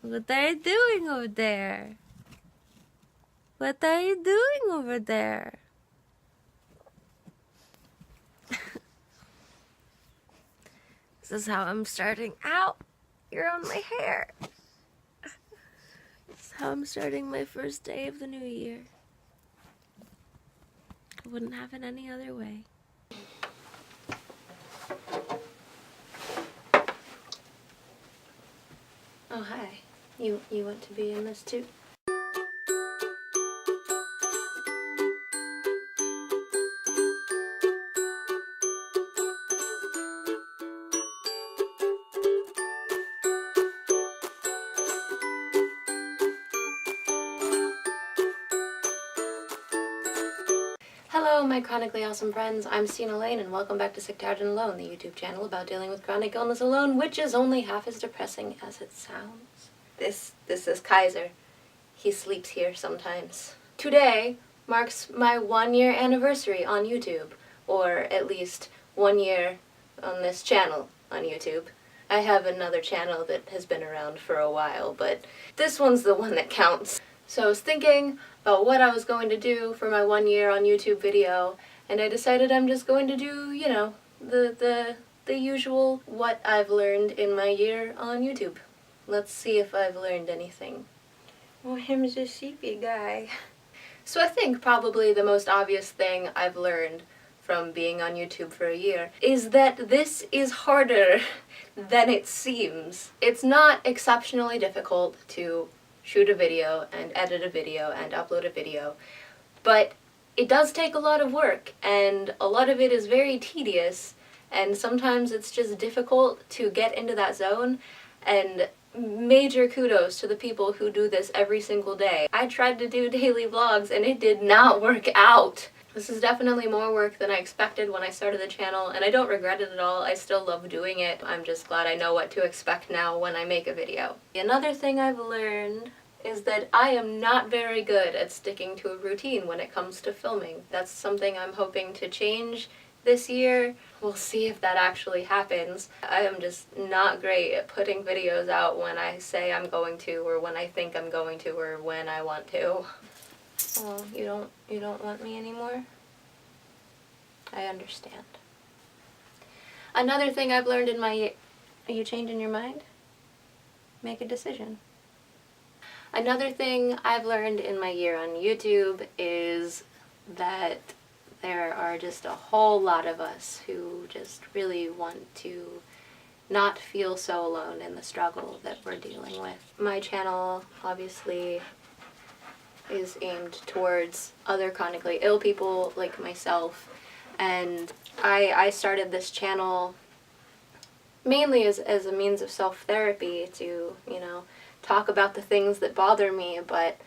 What are you doing over there? What are you doing over there? This is how I'm starting out. You're on my hair. This is how I'm starting my first day of the new year. I wouldn't have it any other way. Oh, hi. You want to be in this too? Hello, my chronically awesome friends. I'm Styna and welcome back to Sick, Tired, and Alone, the YouTube channel about dealing with chronic illness alone, which is only half as depressing as it sounds. This is Kaiser. He sleeps here sometimes. Today marks my 1-year anniversary on YouTube, or at least 1 year on this channel on YouTube. I have another channel that has been around for a while, but this one's the one that counts. So I was thinking about what I was going to do for my 1 year on YouTube video, and I decided I'm just going to do, you know, the usual what I've learned in my year on YouTube. Let's see if I've learned anything. Oh, him's a sheepy guy. So I think probably the most obvious thing I've learned from being on YouTube for a year is that this is harder than it seems. It's not exceptionally difficult to shoot a video and edit a video and upload a video, but it does take a lot of work, and a lot of it is very tedious, and sometimes it's just difficult to get into that zone, and major kudos to the people who do this every single day. I tried to do daily vlogs and it did not work out. This is definitely more work than I expected when I started the channel, and I don't regret it at all. I still love doing it. I'm just glad I know what to expect now when I make a video. Another thing I've learned is that I am not very good at sticking to a routine when it comes to filming. That's something I'm hoping to change this year. We'll see if that actually happens. I am just not great at putting videos out when I say I'm going to, or when I think I'm going to, or when I want to. Oh, you don't want me anymore? I understand. Another thing I've learned in my... Are you changing your mind? Make a decision. Another thing I've learned in my year on YouTube is that there are just a whole lot of us who just really want to not feel so alone in the struggle that we're dealing with. My channel obviously is aimed towards other chronically ill people like myself, and I started this channel mainly as a means of self-therapy to, you know, talk about the things that bother me, but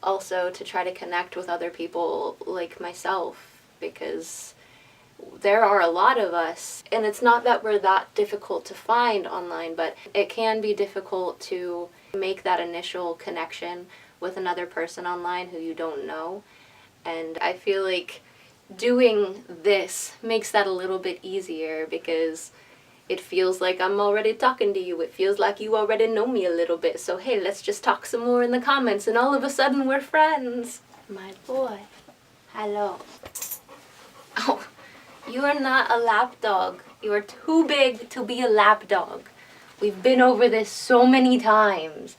also to try to connect with other people like myself, because there are a lot of us, and it's not that we're that difficult to find online, but it can be difficult to make that initial connection with another person online who you don't know, and I feel like doing this makes that a little bit easier, because it feels like I'm already talking to you. It feels like you already know me a little bit. So hey, let's just talk some more in the comments, and all of a sudden we're friends. My boy. Hello. Oh, you are not a lap dog. You are too big to be a lap dog. We've been over this so many times.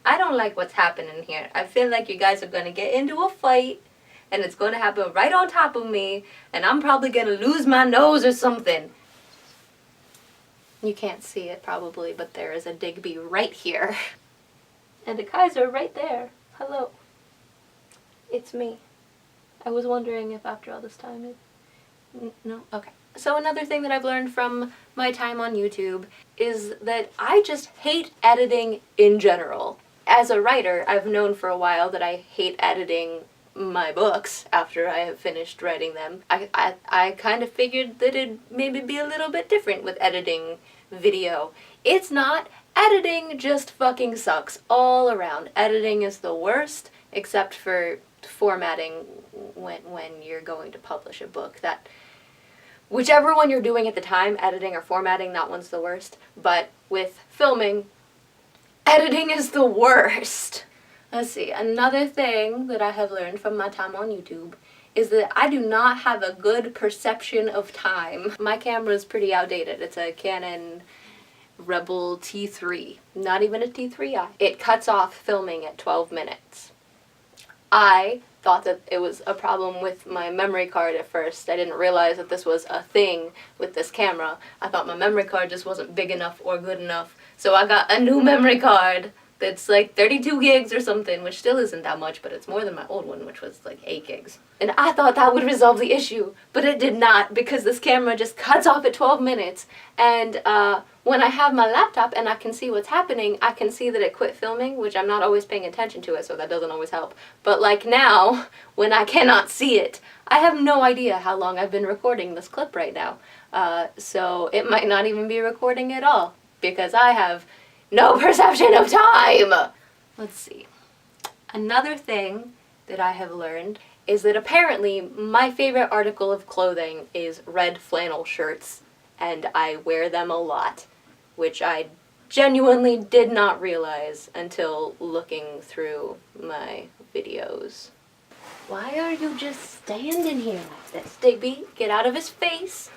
I don't like what's happening here. I feel like you guys are going to get into a fight, and it's going to happen right on top of me, and I'm probably going to lose my nose or something. You can't see it probably, but there is a Digby right here. And a Kaiser right there. Hello. It's me. I was wondering if after all this time no? Okay. So another thing that I've learned from my time on YouTube is that I just hate editing in general. As a writer, I've known for a while that I hate editing my books after I have finished writing them. I kind of figured that it'd maybe be a little bit different with editing video. It's not. Editing just fucking sucks all around. Editing is the worst, except for formatting when you're going to publish a book. That, whichever one you're doing at the time, editing or formatting, that one's the worst. But with filming, Editing is the worst. Let's see, another thing that I have learned from my time on YouTube is that I do not have a good perception of time. My camera is pretty outdated. It's a Canon Rebel T3, not even a T3i. It cuts off filming at 12 minutes. I thought that it was a problem with my memory card at first. I didn't realize that this was a thing with this camera. I thought my memory card just wasn't big enough or good enough. So I got a new memory card that's like 32 gigs or something, which still isn't that much, but it's more than my old one, which was like 8 gigs. And I thought that would resolve the issue, but it did not, because this camera just cuts off at 12 minutes. And when I have my laptop and I can see what's happening, I can see that it quit filming, which I'm not always paying attention to it, so that doesn't always help. But like now, when I cannot see it, I have no idea how long I've been recording this clip right now. So it might not even be recording at all, because I have no perception of time! Let's see. Another thing that I have learned is that apparently my favorite article of clothing is red flannel shirts, and I wear them a lot, which I genuinely did not realize until looking through my videos. Why are you just standing here like this? Digby, get out of his face.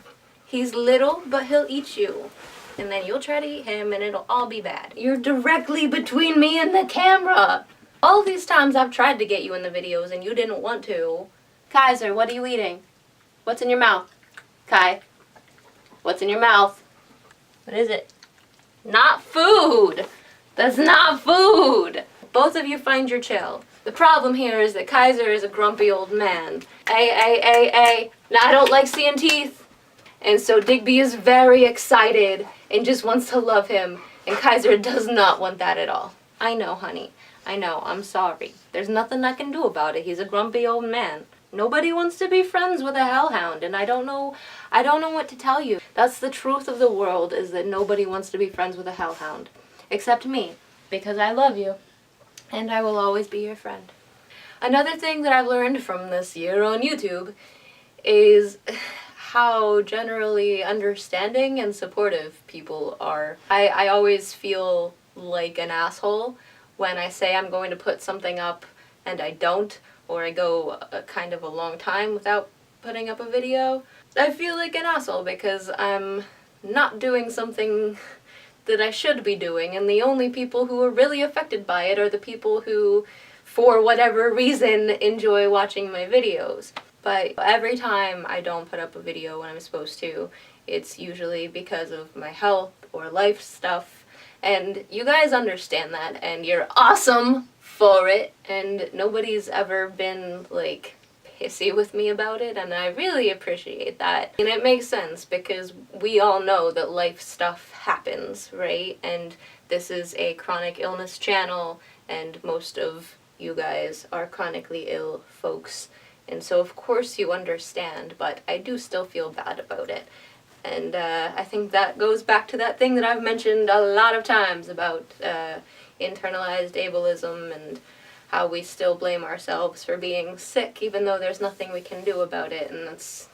He's little, but he'll eat you. And then you'll try to eat him and it'll all be bad. You're directly between me and the camera! All these times I've tried to get you in the videos and you didn't want to. Kaiser, what are you eating? What's in your mouth? Kai, what's in your mouth? What is it? Not food! That's not food! Both of you find your chill. The problem here is that Kaiser is a grumpy old man. Now I don't like seeing teeth. And so Digby is very excited and just wants to love him. And Kaiser does not want that at all. I know, honey. I know. I'm sorry. There's nothing I can do about it. He's a grumpy old man. Nobody wants to be friends with a hellhound, and I don't know what to tell you. That's the truth of the world, is that nobody wants to be friends with a hellhound. Except me. Because I love you. And I will always be your friend. Another thing that I've learned from this year on YouTube is how generally understanding and supportive people are. I always feel like an asshole when I say I'm going to put something up and I don't, or I go kind of a long time without putting up a video. I feel like an asshole because I'm not doing something that I should be doing, and the only people who are really affected by it are the people who, for whatever reason, enjoy watching my videos. But every time I don't put up a video when I'm supposed to, it's usually because of my health or life stuff. And you guys understand that, and you're awesome for it, and nobody's ever been, like, pissy with me about it, and I really appreciate that. And it makes sense, because we all know that life stuff happens, right? And this is a chronic illness channel, and most of you guys are chronically ill folks. And so of course you understand, but I do still feel bad about it. And I think that goes back to that thing that I've mentioned a lot of times about internalized ableism and how we still blame ourselves for being sick even though there's nothing we can do about it. And that's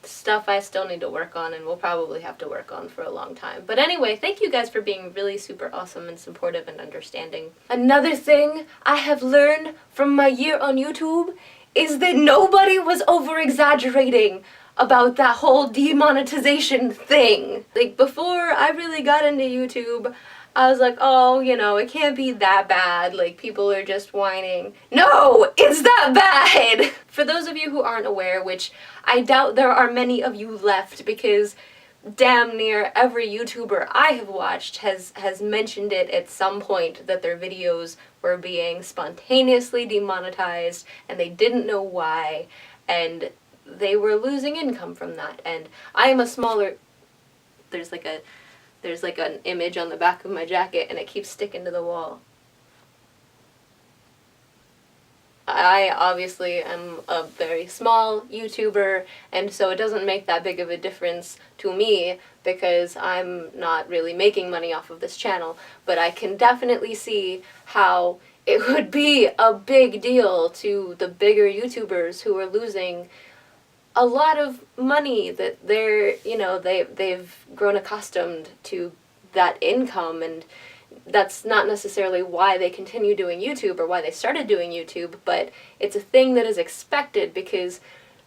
stuff I still need to work on and will probably have to work on for a long time. But anyway, thank you guys for being really super awesome and supportive and understanding. Another thing I have learned from my year on YouTube is that nobody was over-exaggerating about that whole demonetization thing. Like, before I really got into YouTube, I was like, oh, you know, it can't be that bad, like, people are just whining. No, it's that bad! For those of you who aren't aware, which I doubt there are many of you left, because damn near every YouTuber I have watched has mentioned it at some point, that their videos were being spontaneously demonetized and they didn't know why, and they were losing income from that. And I am a smaller, there's like an image on the back of my jacket and it keeps sticking to the wall. I obviously am a very small YouTuber, and so it doesn't make that big of a difference to me because I'm not really making money off of this channel, but I can definitely see how it would be a big deal to the bigger YouTubers who are losing a lot of money that they're, you know, they've grown accustomed to that income, and that's not necessarily why they continue doing YouTube or why they started doing YouTube, but it's a thing that is expected because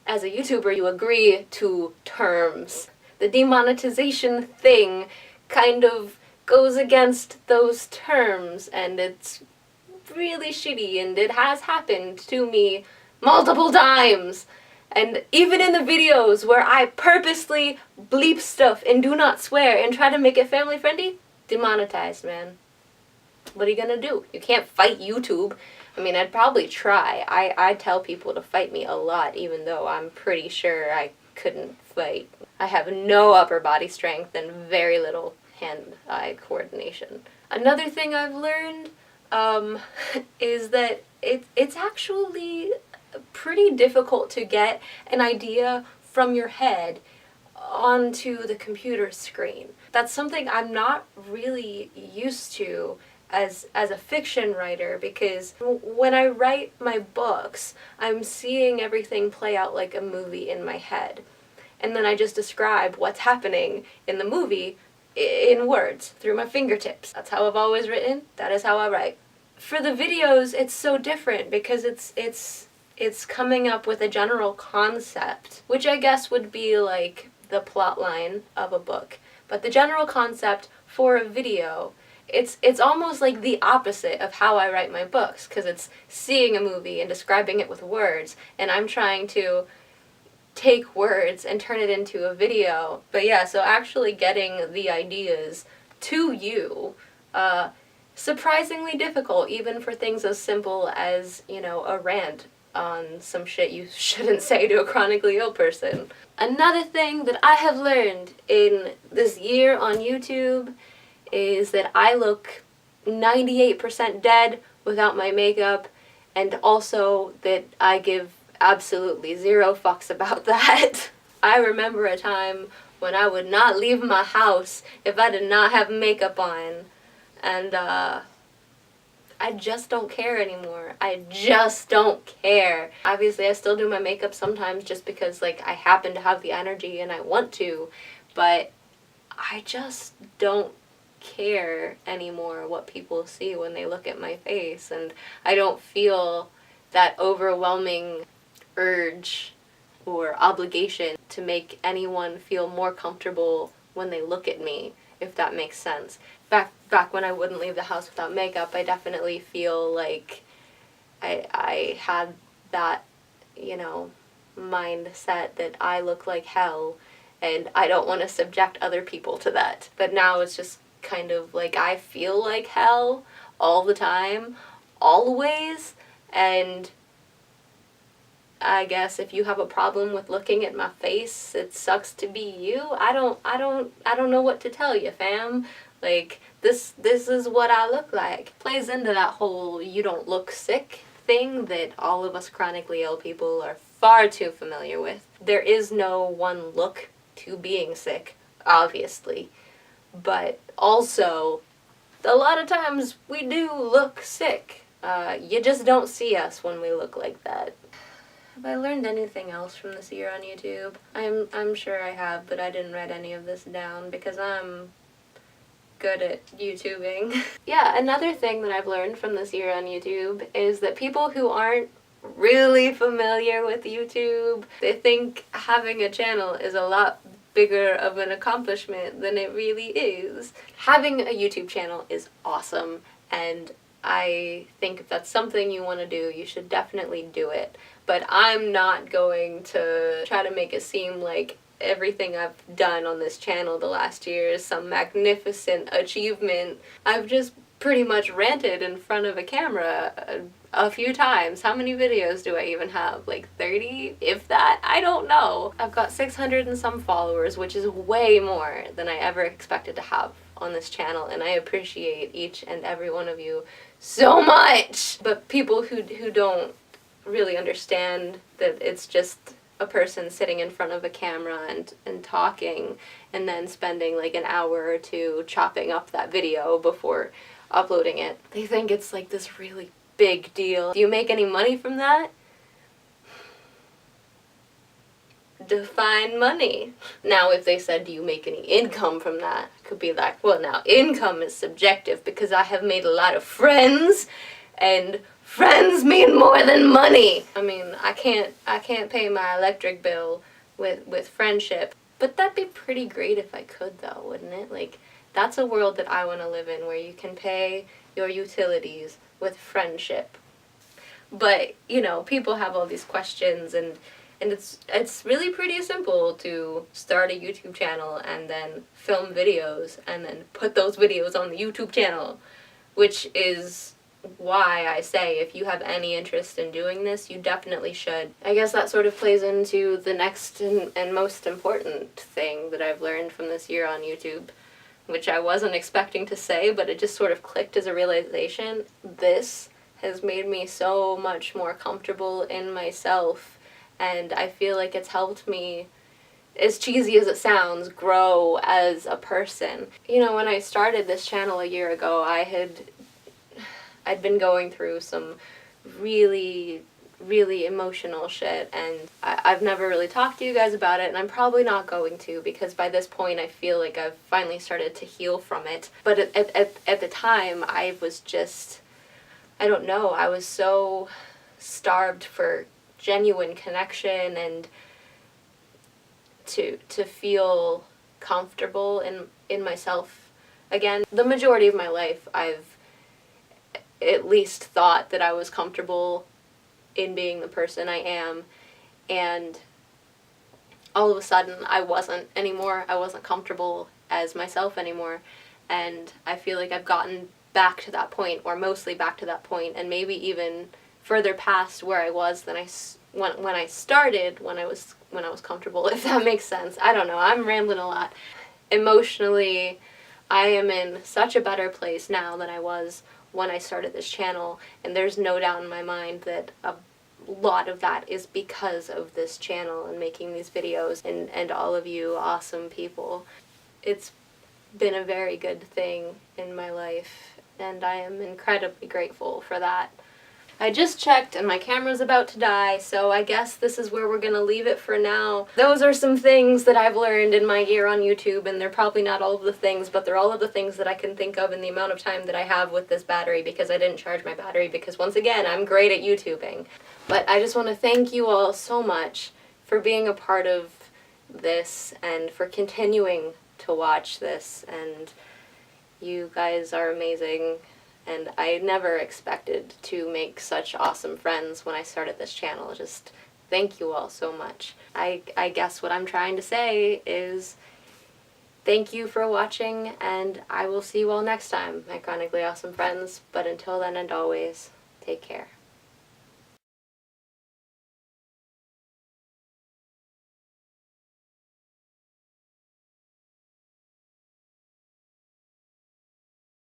as a YouTuber you agree to terms. The demonetization thing kind of goes against those terms, and it's really shitty, and it has happened to me multiple times. And even in the videos where I purposely bleep stuff and do not swear and try to make it family friendly, demonetized, man. What are you gonna do? You can't fight YouTube. I mean, I'd probably try. I tell people to fight me a lot, even though I'm pretty sure I couldn't fight. I have no upper body strength and very little hand-eye coordination. Another thing I've learned is that it's actually pretty difficult to get an idea from your head onto the computer screen. That's something I'm not really used to as a fiction writer, because when I write my books, I'm seeing everything play out like a movie in my head. And then I just describe what's happening in the movie in words, through my fingertips. That's how I've always written. That is how I write. For the videos, it's so different because it's coming up with a general concept, which I guess would be like the plot line of a book. But the general concept for a video, it's almost like the opposite of how I write my books, because it's seeing a movie and describing it with words, and I'm trying to take words and turn it into a video. But yeah, so actually getting the ideas to you, surprisingly difficult, even for things as simple as, you know, a rant on some shit you shouldn't say to a chronically ill person. Another thing that I have learned in this year on YouTube is that I look 98% dead without my makeup, and also that I give absolutely zero fucks about that. I remember a time when I would not leave my house if I did not have makeup on, and I just don't care anymore. I just don't care. Obviously, I still do my makeup sometimes just because, like, I happen to have the energy and I want to, but I just don't care anymore what people see when they look at my face, and I don't feel that overwhelming urge or obligation to make anyone feel more comfortable when they look at me, if that makes sense. Back when I wouldn't leave the house without makeup, I definitely feel like I had that, you know, mindset that I look like hell and I don't want to subject other people to that. But now it's just kind of like I feel like hell all the time, always, and I guess if you have a problem with looking at my face, it sucks to be you. I don't know what to tell you, fam. Like, this is what I look like. Plays into that whole you don't look sick thing that all of us chronically ill people are far too familiar with. There is no one look to being sick, obviously. But also, a lot of times we do look sick. You just don't see us when we look like that. Have I learned anything else from this year on YouTube? I'm sure I have, but I didn't write any of this down because I'm good at YouTubing. Yeah, another thing that I've learned from this year on YouTube is that people who aren't really familiar with YouTube, they think having a channel is a lot bigger of an accomplishment than it really is. Having a YouTube channel is awesome, and I think if that's something you want to do, you should definitely do it. But I'm not going to try to make it seem like everything I've done on this channel the last year is some magnificent achievement. I've just pretty much ranted in front of a camera a few times. How many videos do I even have? Like 30? If that? I don't know. I've got 600 and some followers, which is way more than I ever expected to have on this channel, and I appreciate each and every one of you so much. But people who don't really understand that it's just a person sitting in front of a camera and talking and then spending like an hour or two chopping up that video before uploading it. They think it's like this really big deal. Do you make any money from that? define money. Now, if they said, do you make any income from that? It could be like, well, now, income is subjective because I have made a lot of friends, and friends mean more than money. I mean, I can't pay my electric bill with friendship. But that'd be pretty great if I could, though, wouldn't it? Like, that's a world that I want to live in, where you can pay your utilities with friendship. But, you know, people have all these questions, and it's really pretty simple to start a YouTube channel and then film videos and then put those videos on the YouTube channel, which is why I say if you have any interest in doing this, you definitely should. I guess that sort of plays into the next and most important thing that I've learned from this year on YouTube, which I wasn't expecting to say, but it just sort of clicked as a realization. This has made me so much more comfortable in myself, and I feel like it's helped me, as cheesy as it sounds, grow as a person. You know, when I started this channel a year ago, I'd been going through some really emotional shit, and I've never really talked to you guys about it, and I'm probably not going to, because by this point I feel like I've finally started to heal from it. But at the time, I was just, I don't know, I was so starved for genuine connection and to feel comfortable in myself again. The majority of my life, I've at least thought that I was comfortable in being the person I am, and all of a sudden I wasn't anymore. I wasn't comfortable as myself anymore, and I feel like I've gotten back to that point, or mostly back to that point, and maybe even further past where I was than when I started, when I was comfortable, if that makes sense. I don't know, I'm rambling a lot. Emotionally, I am in such a better place now than I was when I started this channel, and there's no doubt in my mind that a lot of that is because of this channel and making these videos and all of you awesome people. It's been a very good thing in my life, and I am incredibly grateful for that. I just checked and my camera's about to die, so I guess this is where we're gonna leave it for now. Those are some things that I've learned in my year on YouTube, and they're probably not all of the things, but they're all of the things that I can think of in the amount of time that I have with this battery, because I didn't charge my battery, because once again, I'm great at YouTubing. But I just want to thank you all so much for being a part of this and for continuing to watch this, and you guys are amazing. And I never expected to make such awesome friends when I started this channel. Just thank you all so much. I guess what I'm trying to say is thank you for watching, and I will see you all next time, my chronically awesome friends. But until then and always, take care.